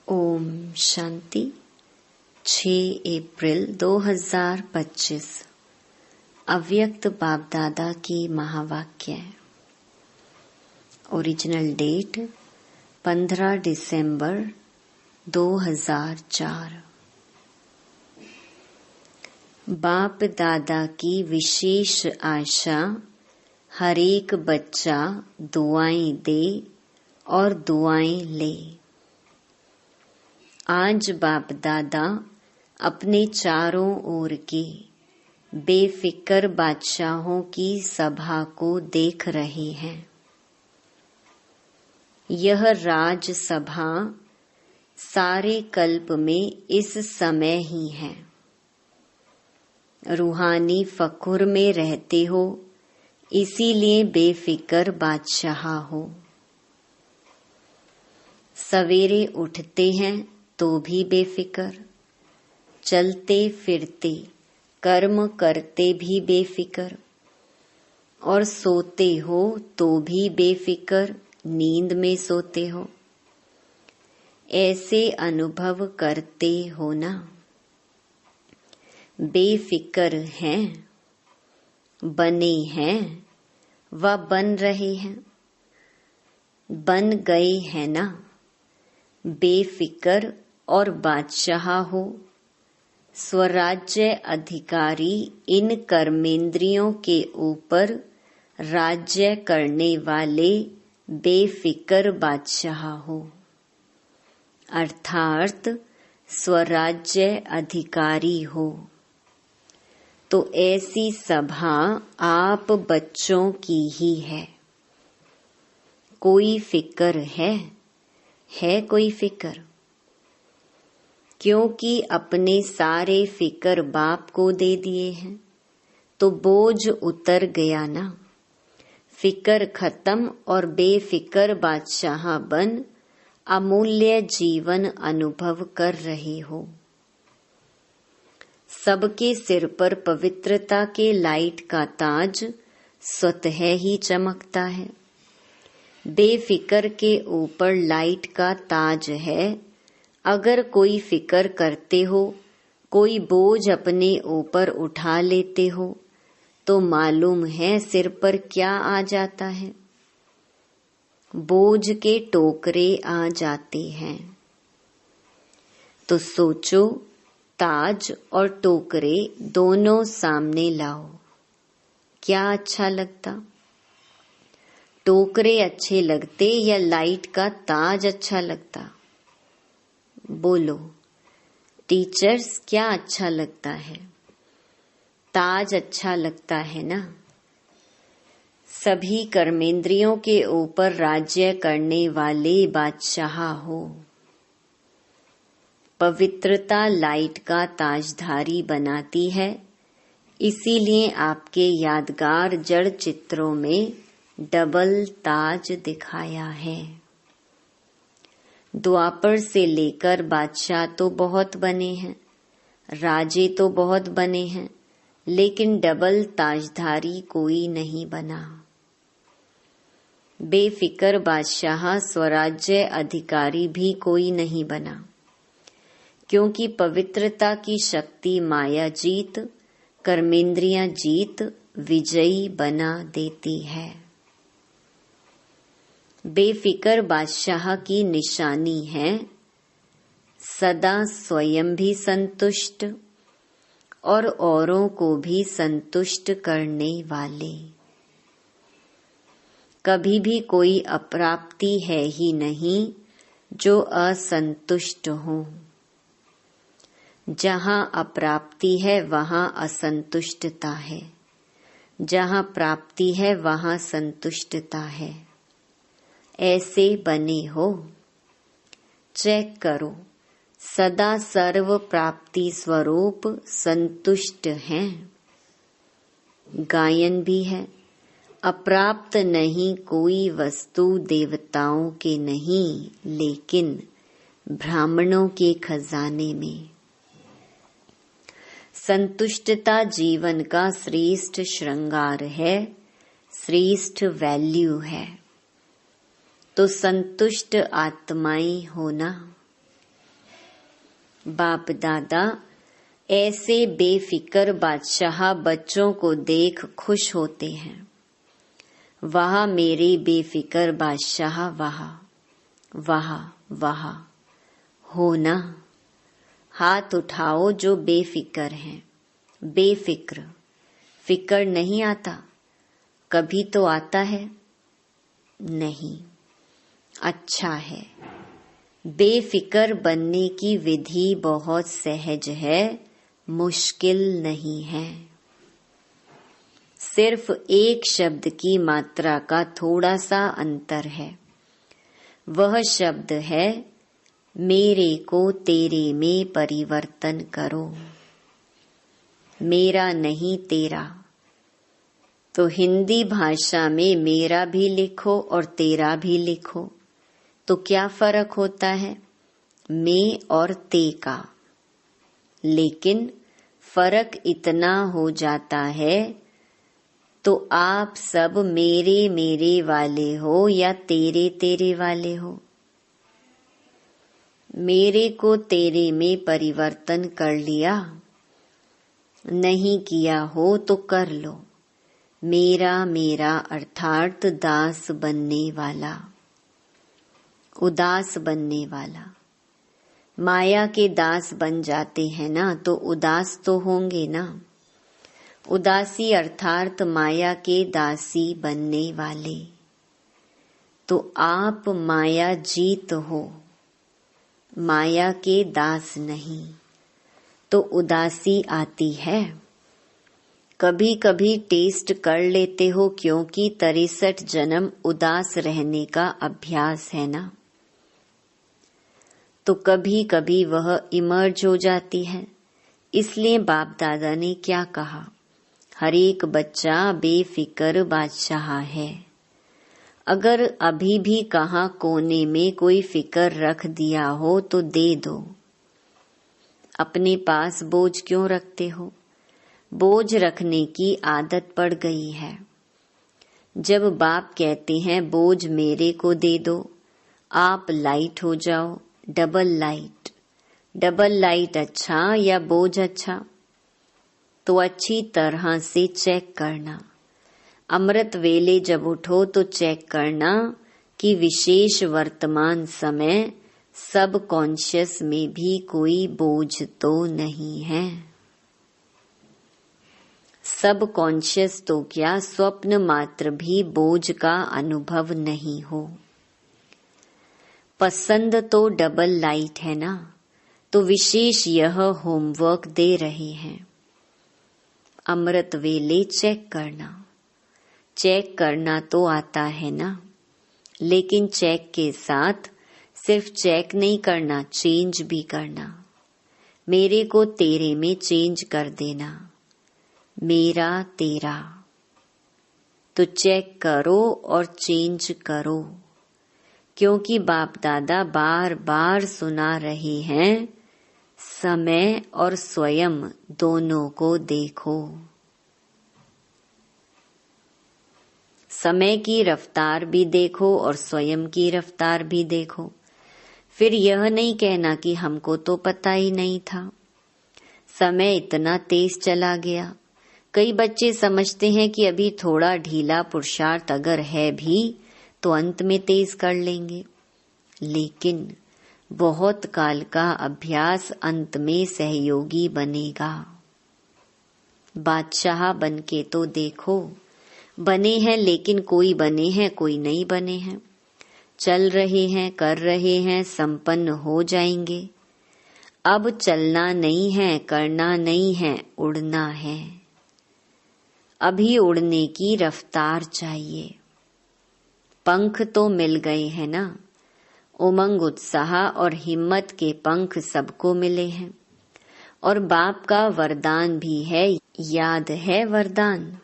ओम शांति। 6 अप्रैल 2025 अव्यक्त बाप दादा की महावाक्य। ओरिजिनल डेट 15 दिसंबर 2004। बाप दादा की विशेष आशा हर एक बच्चा दुआएं दे और दुआएं ले। आज बाप दादा अपने चारों ओर के बेफिक्र बादशाहों की सभा को देख रहे हैं। यह राज सभा सारे कल्प में इस समय ही है। रूहानी फकुर में रहते हो, इसीलिए बेफिक्र बादशाह हो। सवेरे उठते हैं तो भी बेफिक्र, चलते फिरते कर्म करते भी बेफिक्र, और सोते हो तो भी बेफिक्र, नींद में सोते हो। ऐसे अनुभव करते हो ना। बेफिक्र हैं, बने हैं व बन रहे हैं, बन गए हैं ना। बेफिक्र और बादशाह हो, स्वराज्य अधिकारी इन कर्मेंद्रियों के ऊपर राज्य करने वाले बेफिक्र बादशाह हो, अर्थात स्वराज्य अधिकारी हो। तो ऐसी सभा आप बच्चों की ही है। कोई फिक्र है कोई फिक्र? क्योंकि अपने सारे फिक्र बाप को दे दिए हैं तो बोझ उतर गया ना। फिक्र खत्म और बेफिक्र बादशाह बन अमूल्य जीवन अनुभव कर रहे हो। सबके सिर पर पवित्रता के लाइट का ताज स्वतः ही चमकता है। बेफिक्र के ऊपर लाइट का ताज है। अगर कोई फिक्र करते हो, कोई बोझ अपने ऊपर उठा लेते हो, तो मालूम है सिर पर क्या आ जाता है। बोझ के टोकरे आ जाते हैं। तो सोचो, ताज और टोकरे दोनों सामने लाओ, क्या अच्छा लगता? टोकरे अच्छे लगते या लाइट का ताज अच्छा लगता? बोलो टीचर्स, क्या अच्छा लगता है? ताज अच्छा लगता है ना। सभी कर्मेंद्रियों के ऊपर राज्य करने वाले बादशाह हो। पवित्रता लाइट का ताजधारी बनाती है, इसीलिए आपके यादगार जड़ चित्रों में डबल ताज दिखाया है। द्वापर से लेकर बादशाह तो बहुत बने हैं, राजे तो बहुत बने हैं, लेकिन डबल ताजधारी कोई नहीं बना। बेफिक्र बादशाह स्वराज्य अधिकारी भी कोई नहीं बना, क्योंकि पवित्रता की शक्ति माया जीत, कर्मेंद्रियां जीत विजयी बना देती है। बेफिक्र बादशाह की निशानी है सदा स्वयं भी संतुष्ट और औरों को भी संतुष्ट करने वाले। कभी भी कोई अप्राप्ति है ही नहीं जो असंतुष्ट हो। जहाँ अप्राप्ति है वहाँ असंतुष्टता है, जहाँ प्राप्ति है वहाँ संतुष्टता है। ऐसे बने हो। चेक करो, सदा सर्व प्राप्ति स्वरूप संतुष्ट हैं। गायन भी है, अप्राप्त नहीं कोई वस्तु देवताओं के नहीं, लेकिन ब्राह्मणों के खजाने में। संतुष्टता जीवन का श्रेष्ठ श्रृंगार है, श्रेष्ठ वैल्यू है। तो संतुष्ट आत्माएं होना। बाप दादा ऐसे बेफिक्र बादशाह बच्चों को देख खुश होते हैं। वाह मेरे बेफिक्र बादशाह, वाह वाह वाह। हो ना, हाथ उठाओ जो बेफिक्र हैं। बेफिक्र, फिक्र नहीं आता, कभी तो आता है नहीं। अच्छा है, बेफिक्र बनने की विधि बहुत सहज है, मुश्किल नहीं है। सिर्फ एक शब्द की मात्रा का थोड़ा सा अंतर है। वह शब्द है मेरे को तेरे में परिवर्तन करो। मेरा नहीं तेरा। तो हिंदी भाषा में मेरा भी लिखो और तेरा भी लिखो, तो क्या फर्क होता है मैं और ते का। लेकिन फर्क इतना हो जाता है, तो आप सब मेरे मेरे वाले हो या तेरे तेरे वाले हो। मेरे को तेरे में परिवर्तन कर लिया, नहीं किया हो तो कर लो। मेरा मेरा अर्थात दास बनने वाला, उदास बनने वाला। माया के दास बन जाते हैं ना, तो उदास तो होंगे ना। उदासी अर्थात माया के दासी बनने वाले। तो आप माया जीत हो, माया के दास नहीं। तो उदासी आती है, कभी कभी टेस्ट कर लेते हो, क्योंकि 63 जन्म उदास रहने का अभ्यास है ना। तो कभी कभी वह इमर्ज हो जाती है। इसलिए बाप दादा ने क्या कहा, हर एक बच्चा बेफिक्र बादशाह है। अगर अभी भी कहाँ कोने में कोई फिक्र रख दिया हो तो दे दो। अपने पास बोझ क्यों रखते हो? बोझ रखने की आदत पड़ गई है। जब बाप कहते हैं बोझ मेरे को दे दो, आप लाइट हो जाओ, डबल लाइट। डबल लाइट अच्छा या बोझ अच्छा? तो अच्छी तरह से चेक करना। अमृत वेले जब उठो तो चेक करना कि विशेष वर्तमान समय सब कॉन्शियस में भी कोई बोझ तो नहीं है। सब कॉन्शियस तो क्या, स्वप्न मात्र भी बोझ का अनुभव नहीं हो। पसंद तो डबल लाइट है ना, तो विशेष यह होमवर्क दे रहे हैं। अमृत वेले चेक करना। चेक करना तो आता है ना, लेकिन चेक के साथ सिर्फ चेक नहीं करना, चेंज भी करना। मेरे को तेरे में चेंज कर देना, मेरा तेरा। तो चेक करो और चेंज करो, क्योंकि बाप दादा बार बार सुना रहे हैं, समय और स्वयं दोनों को देखो। समय की रफ्तार भी देखो और स्वयं की रफ्तार भी देखो। फिर यह नहीं कहना कि हमको तो पता ही नहीं था, समय इतना तेज चला गया। कई बच्चे समझते हैं कि अभी थोड़ा ढीला पुरुषार्थ अगर है भी तो अंत में तेज कर लेंगे, लेकिन बहुत काल का अभ्यास अंत में सहयोगी बनेगा। बादशाह बनके तो देखो। बने हैं, लेकिन कोई बने हैं कोई नहीं बने हैं। चल रहे हैं, कर रहे हैं, संपन्न हो जाएंगे। अब चलना नहीं है, करना नहीं है, उड़ना है। अभी उड़ने की रफ्तार चाहिए। पंख तो मिल गए हैं ना, उमंग उत्साह और हिम्मत के पंख सबको मिले हैं। और बाप का वरदान भी है, याद है वरदान?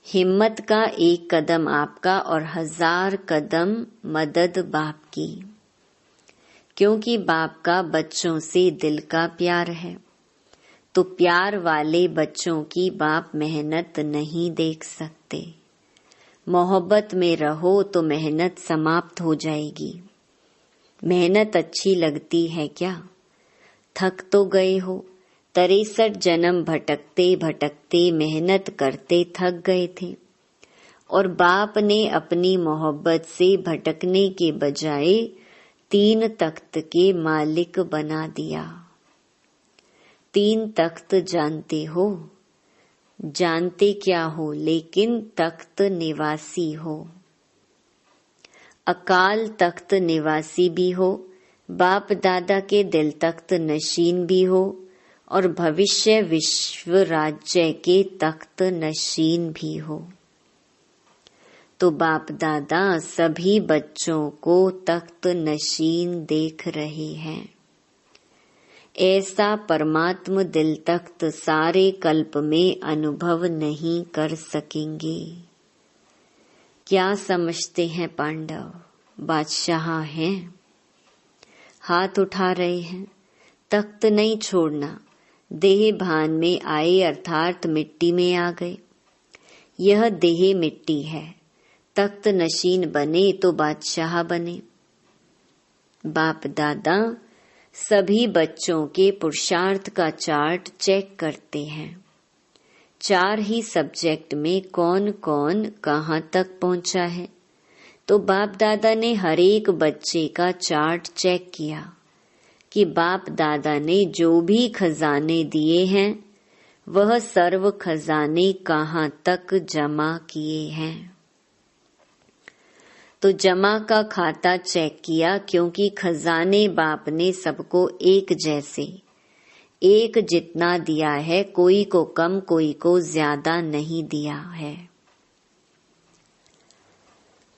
हिम्मत का एक कदम आपका और 1000 कदम मदद बाप की। क्योंकि बाप का बच्चों से दिल का प्यार है, तो प्यार वाले बच्चों की बाप मेहनत नहीं देख सकते। मोहब्बत में रहो तो मेहनत समाप्त हो जाएगी। मेहनत अच्छी लगती है क्या? थक तो गए हो, 63 जन्म भटकते भटकते मेहनत करते थक गए थे और बाप ने अपनी मोहब्बत से भटकने के बजाय 3 तख्त के मालिक बना दिया। 3 तख्त जानते हो? जानते क्या हो, लेकिन तख्त निवासी हो। अकाल तख्त निवासी भी हो, बाप दादा के दिल तख्त नशीन भी हो और भविष्य विश्व राज्य के तख्त नशीन भी हो। तो बाप दादा सभी बच्चों को तख्त नशीन देख रहे हैं। ऐसा परमात्म दिल तख्त सारे कल्प में अनुभव नहीं कर सकेंगे। क्या समझते हैं पांडव? बादशाह हैं, हाथ उठा रहे हैं। तख्त नहीं छोड़ना, देह भान में आए अर्थात मिट्टी में आ गए। यह देह मिट्टी है, तख्त नशीन बने तो बादशाह बने। बाप दादा सभी बच्चों के पुरुषार्थ का चार्ट चेक करते हैं। 4 ही सब्जेक्ट में कौन कौन कहाँ तक पहुंचा है। तो बाप दादा ने हर एक बच्चे का चार्ट चेक किया कि बाप दादा ने जो भी खजाने दिए हैं वह सर्व खजाने कहाँ तक जमा किए हैं। तो जमा का खाता चेक किया, क्योंकि खजाने बाप ने सबको एक जैसे, एक जितना दिया है, कोई को कम कोई को ज्यादा नहीं दिया है।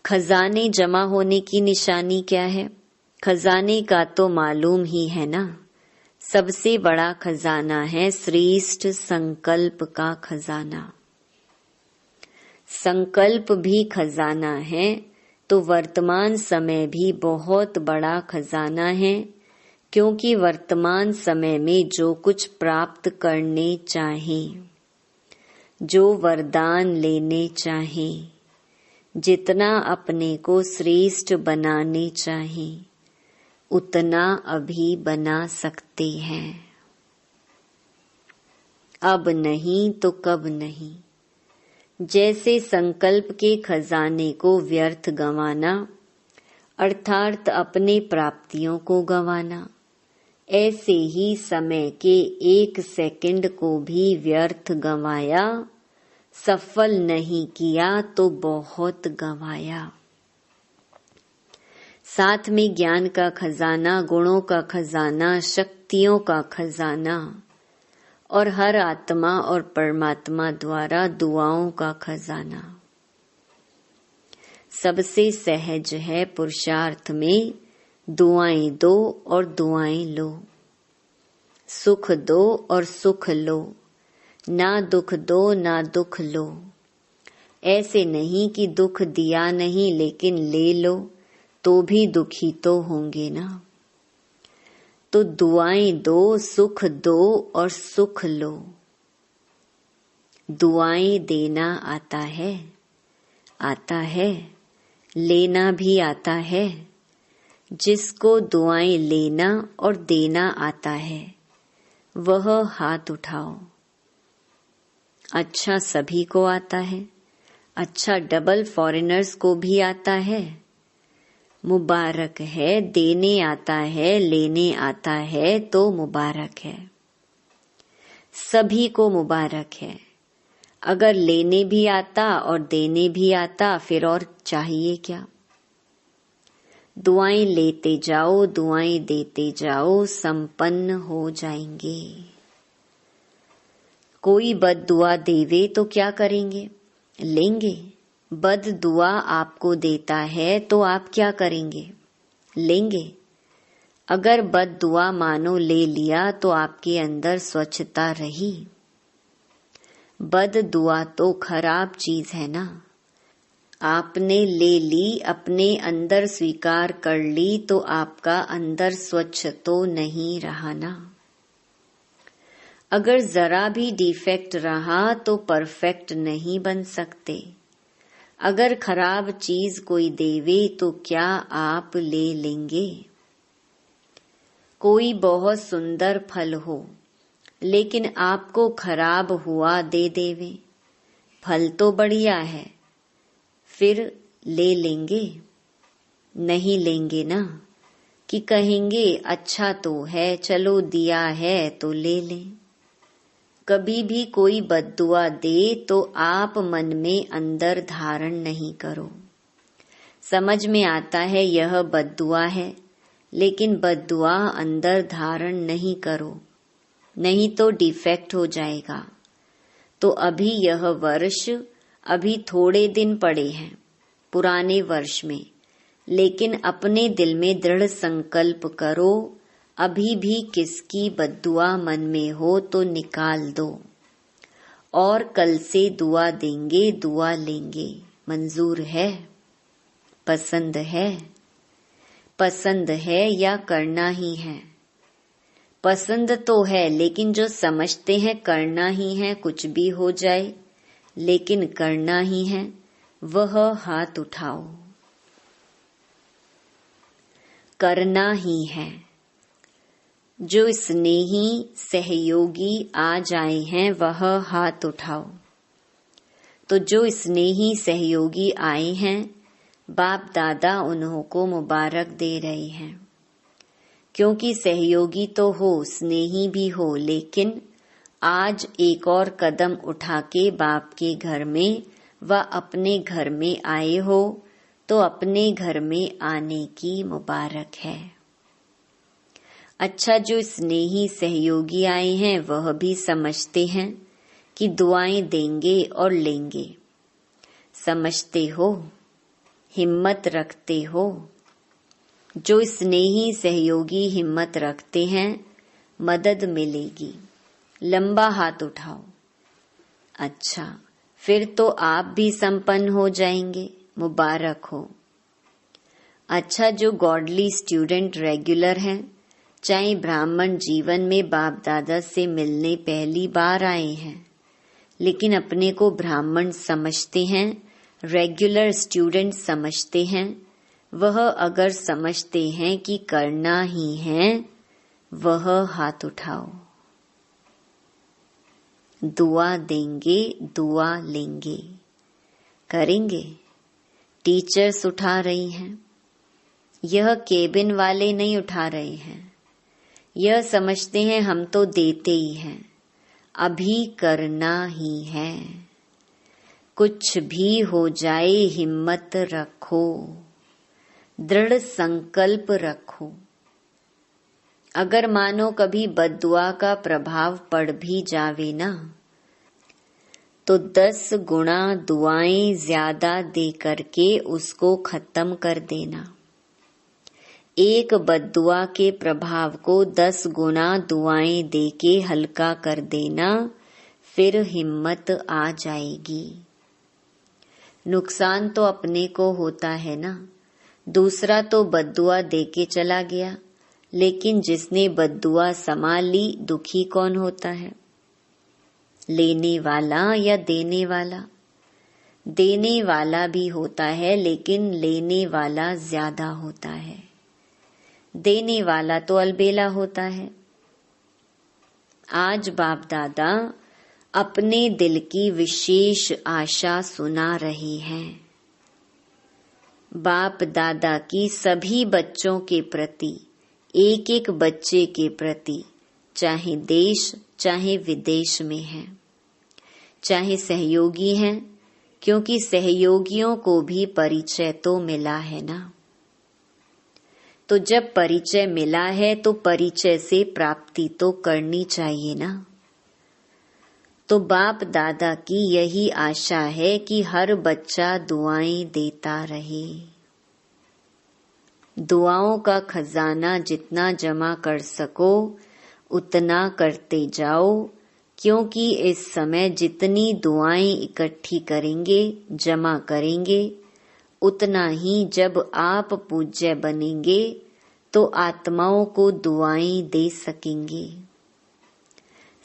खजाने जमा होने की निशानी क्या है? खजाने का तो मालूम ही है ना। सबसे बड़ा खजाना है श्रेष्ठ संकल्प का खजाना। संकल्प भी खजाना है तो वर्तमान समय भी बहुत बड़ा खजाना है, क्योंकि वर्तमान समय में जो कुछ प्राप्त करने चाहें, जो वरदान लेने चाहें, जितना अपने को श्रेष्ठ बनाने चाहें, उतना अभी बना सकते हैं। अब नहीं तो कब नहीं। जैसे संकल्प के खजाने को व्यर्थ गंवाना अर्थात अपने प्राप्तियों को गंवाना, ऐसे ही समय के 1 सेकंड को भी व्यर्थ गंवाया, सफल नहीं किया तो बहुत गंवाया। साथ में ज्ञान का खजाना, गुणों का खजाना, शक्तियों का खजाना और हर आत्मा और परमात्मा द्वारा दुआओं का खजाना। सबसे सहज है पुरुषार्थ में दुआएं दो और दुआएं लो, सुख दो और सुख लो, ना दुख दो ना दुख लो। ऐसे नहीं कि दुख दिया नहीं लेकिन ले लो, तो भी दुखी तो होंगे ना। तो दुआएं दो, सुख दो और सुख लो। दुआएं देना आता है, आता है, लेना भी आता है। जिसको दुआएं लेना और देना आता है वह हाथ उठाओ। अच्छा सभी को आता है, अच्छा डबल फॉरेनर्स को भी आता है। मुबारक है, देने आता है, लेने आता है तो मुबारक है। सभी को मुबारक है। अगर लेने भी आता और देने भी आता फिर और चाहिए क्या। दुआएं लेते जाओ, दुआएं देते जाओ, संपन्न हो जाएंगे। कोई बद दुआ देवे तो क्या करेंगे? लेंगे। बद दुआ आपको देता है तो आप क्या करेंगे? लेंगे। अगर बद दुआ मानो ले लिया तो आपके अंदर स्वच्छता रही। बद दुआ तो खराब चीज है ना। आपने ले ली, अपने अंदर स्वीकार कर ली तो आपका अंदर स्वच्छ तो नहीं रहा ना। अगर जरा भी डिफेक्ट रहा तो परफेक्ट नहीं बन सकते। अगर खराब चीज कोई देवे तो क्या आप ले लेंगे? कोई बहुत सुंदर फल हो लेकिन आपको खराब हुआ दे देवे, फल तो बढ़िया है, फिर ले लेंगे? नहीं लेंगे ना, कि कहेंगे अच्छा तो है, चलो दिया है तो ले लें। कभी भी कोई बद्दुआ दे तो आप मन में अंदर धारण नहीं करो। समझ में आता है यह बद्दुआ है, लेकिन बद्दुआ अंदर धारण नहीं करो, नहीं तो डिफेक्ट हो जाएगा। तो अभी यह वर्ष, अभी थोड़े दिन पड़े हैं पुराने वर्ष में, लेकिन अपने दिल में दृढ़ संकल्प करो, अभी भी किसकी बद्दुआ मन में हो तो निकाल दो, और कल से दुआ देंगे, दुआ लेंगे। मंजूर है? पसंद है? पसंद है या करना ही है? पसंद तो है, लेकिन जो समझते हैं करना ही है, कुछ भी हो जाए लेकिन करना ही है, वह हाथ उठाओ। करना ही है। जो स्नेही सहयोगी आ जाए हैं वह हाथ उठाओ। तो जो स्नेही सहयोगी आए हैं, बाप दादा उन्हों को मुबारक दे रहे हैं, क्योंकि सहयोगी तो हो, स्नेही भी हो, लेकिन आज एक और कदम उठा के बाप के घर में व अपने घर में आए हो, तो अपने घर में आने की मुबारक है। अच्छा, जो स्नेही सहयोगी आए हैं वह भी समझते हैं कि दुआएं देंगे और लेंगे। समझते हो, हिम्मत रखते हो। जो स्नेही सहयोगी हिम्मत रखते हैं, मदद मिलेगी। लंबा हाथ उठाओ। अच्छा, फिर तो आप भी संपन्न हो जाएंगे, मुबारक हो। अच्छा, जो गॉडली स्टूडेंट रेगुलर हैं, चाहे ब्राह्मण जीवन में बाप दादा से मिलने पहली बार आए हैं, लेकिन अपने को ब्राह्मण समझते हैं, रेगुलर स्टूडेंट समझते हैं, वह अगर समझते हैं कि करना ही है, वह हाथ उठाओ। दुआ देंगे, दुआ लेंगे। करेंगे? टीचर्स उठा रही हैं, यह केबिन वाले नहीं उठा रहे हैं। यह समझते हैं हम तो देते ही हैं, अभी करना ही है। कुछ भी हो जाए हिम्मत रखो, दृढ़ संकल्प रखो। अगर मानो कभी बद्दुआ का प्रभाव पड़ भी जावे ना, तो 10 गुना दुआएं ज्यादा दे करके उसको खत्म कर देना। एक बद्दुआ के प्रभाव को 10 गुना दुआएं दे के हल्का कर देना, फिर हिम्मत आ जाएगी। नुकसान तो अपने को होता है ना, दूसरा तो बद्दुआ दे के चला गया, लेकिन जिसने बद्दुआ संभाल ली, दुखी कौन होता है? लेने वाला या देने वाला? देने वाला भी होता है, लेकिन लेने वाला ज्यादा होता है। देने वाला तो अलबेला होता है। आज बाप दादा अपने दिल की विशेष आशा सुना रहे हैं। बाप दादा की सभी बच्चों के प्रति, एक एक बच्चे के प्रति, चाहे देश चाहे विदेश में हैं, चाहे सहयोगी हैं, क्योंकि सहयोगियों को भी परिचय तो मिला है ना। तो जब परिचय मिला है तो परिचय से प्राप्ति तो करनी चाहिए ना। तो बाप दादा की यही आशा है कि हर बच्चा दुआएं देता रहे। दुआओं का खजाना जितना जमा कर सको उतना करते जाओ, क्योंकि इस समय जितनी दुआएं इकट्ठी करेंगे, जमा करेंगे, उतना ही जब आप पूज्य बनेंगे तो आत्माओं को दुआएं दे सकेंगे।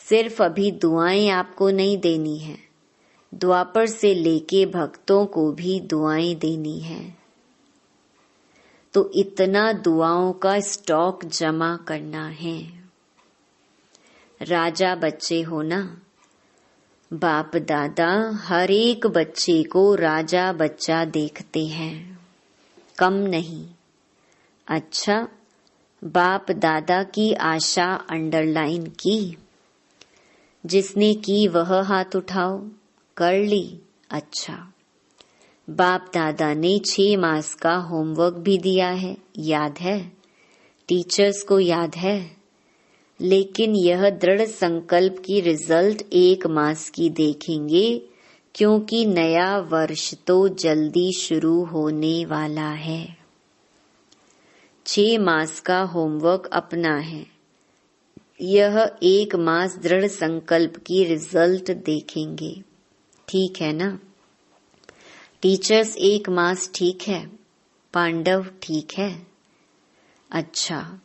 सिर्फ अभी दुआएं आपको नहीं देनी है, द्वापर से लेके भक्तों को भी दुआएं देनी है। तो इतना दुआओं का स्टॉक जमा करना है। राजा बच्चे हो ना, बाप दादा हर एक बच्चे को राजा बच्चा देखते हैं, कम नहीं। अच्छा, बाप दादा की आशा अंडरलाइन की? जिसने की वह हाथ उठाओ। कर ली? अच्छा। बाप दादा ने 6 मास का होमवर्क भी दिया है, याद है? टीचर्स को याद है। लेकिन यह दृढ़ संकल्प की रिजल्ट 1 मास की देखेंगे, क्योंकि नया वर्ष तो जल्दी शुरू होने वाला है। 6 मास का होमवर्क अपना है, यह 1 मास दृढ़ संकल्प की रिजल्ट देखेंगे। ठीक है ना? टीचर्स 1 मास ठीक है, पांडव ठीक है। अच्छा,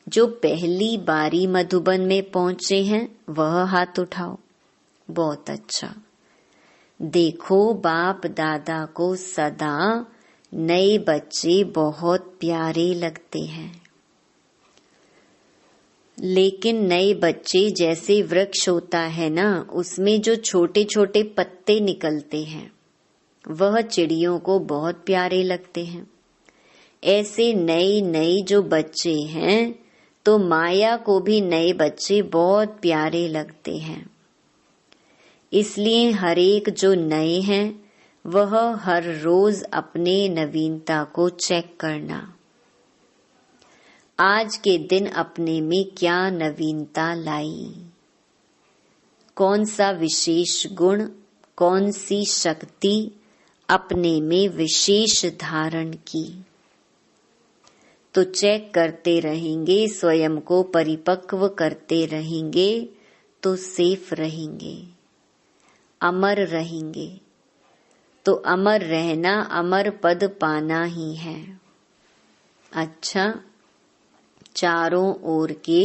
जो पहली बारी मधुबन में पहुंचे हैं वह हाथ उठाओ। बहुत अच्छा। देखो, बाप दादा को सदा नए बच्चे बहुत प्यारे लगते हैं। लेकिन नए बच्चे जैसे वृक्ष होता है ना, उसमें जो छोटे छोटे पत्ते निकलते हैं वह चिड़ियों को बहुत प्यारे लगते हैं। ऐसे नए नए जो बच्चे हैं तो माया को भी नए बच्चे बहुत प्यारे लगते हैं। इसलिए हर एक जो नए हैं वह हर रोज अपने नवीनता को चेक करना। आज के दिन अपने में क्या नवीनता लाई, कौन सा विशेष गुण, कौन सी शक्ति अपने में विशेष धारण की। तो चेक करते रहेंगे, स्वयं को परिपक्व करते रहेंगे तो सेफ रहेंगे, अमर रहेंगे। तो अमर रहना, अमर पद पाना ही है। अच्छा, चारों ओर के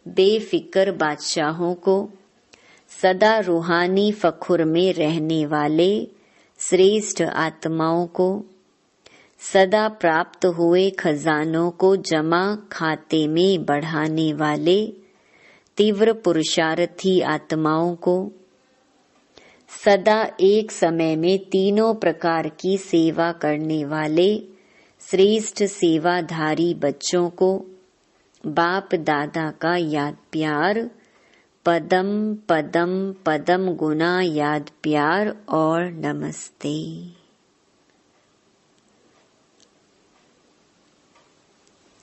बेफिक्र बादशाहों को, सदा रूहानी फखुर में रहने वाले श्रेष्ठ आत्माओं को, सदा प्राप्त हुए खजानों को जमा खाते में बढ़ाने वाले तीव्र पुरुषार्थी आत्माओं को, सदा एक समय में तीनों प्रकार की सेवा करने वाले श्रेष्ठ सेवाधारी बच्चों को बाप दादा का याद प्यार, पदम पदम पदम गुना याद प्यार और नमस्ते।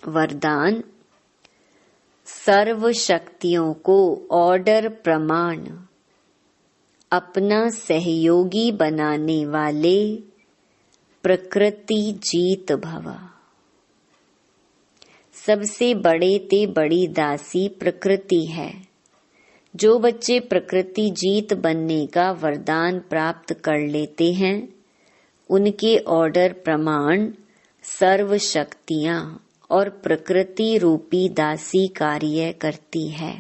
वरदान। सर्व शक्तियों को ऑर्डर प्रमाण अपना सहयोगी बनाने वाले प्रकृति जीत भव। सबसे बड़े ते बड़ी दासी प्रकृति है। जो बच्चे प्रकृति जीत बनने का वरदान प्राप्त कर लेते हैं, उनके ऑर्डर प्रमाण सर्व शक्तियां और प्रकृति रूपी दासी कार्य करती है,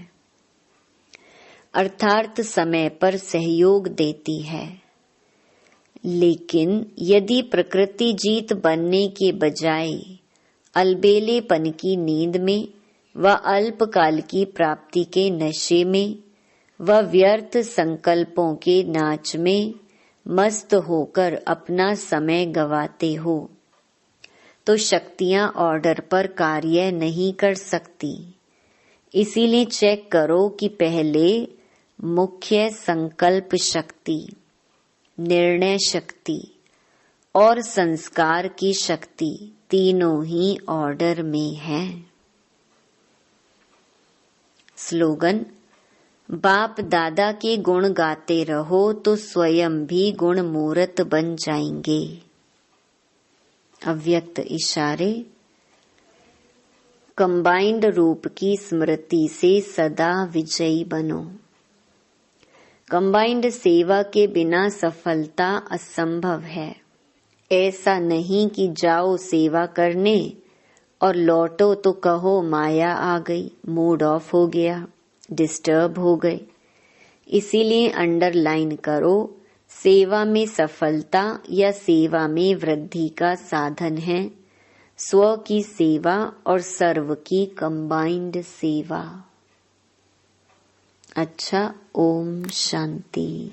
अर्थात समय पर सहयोग देती है। लेकिन यदि प्रकृति जीत बनने के बजाय अलबेलेपन की नींद में व अल्पकाल की प्राप्ति के नशे में व व्यर्थ संकल्पों के नाच में मस्त होकर अपना समय गवाते हो, तो शक्तियां ऑर्डर पर कार्य नहीं कर सकती। इसीलिए चेक करो कि पहले मुख्य संकल्प शक्ति, निर्णय शक्ति और संस्कार की शक्ति तीनों ही ऑर्डर में है। स्लोगन। बाप दादा के गुण गाते रहो तो स्वयं भी गुण मूर्त बन जाएंगे। अव्यक्त इशारे। कंबाइंड रूप की स्मृति से सदा विजयी बनो। कंबाइंड सेवा के बिना सफलता असंभव है। ऐसा नहीं कि जाओ सेवा करने और लौटो तो कहो माया आ गई, मूड ऑफ हो गया, डिस्टर्ब हो गए। इसीलिए अंडरलाइन करो, सेवा में सफलता या सेवा में वृद्धि का साधन है स्व की सेवा और सर्व की कंबाइंड सेवा। अच्छा, ओम शांति।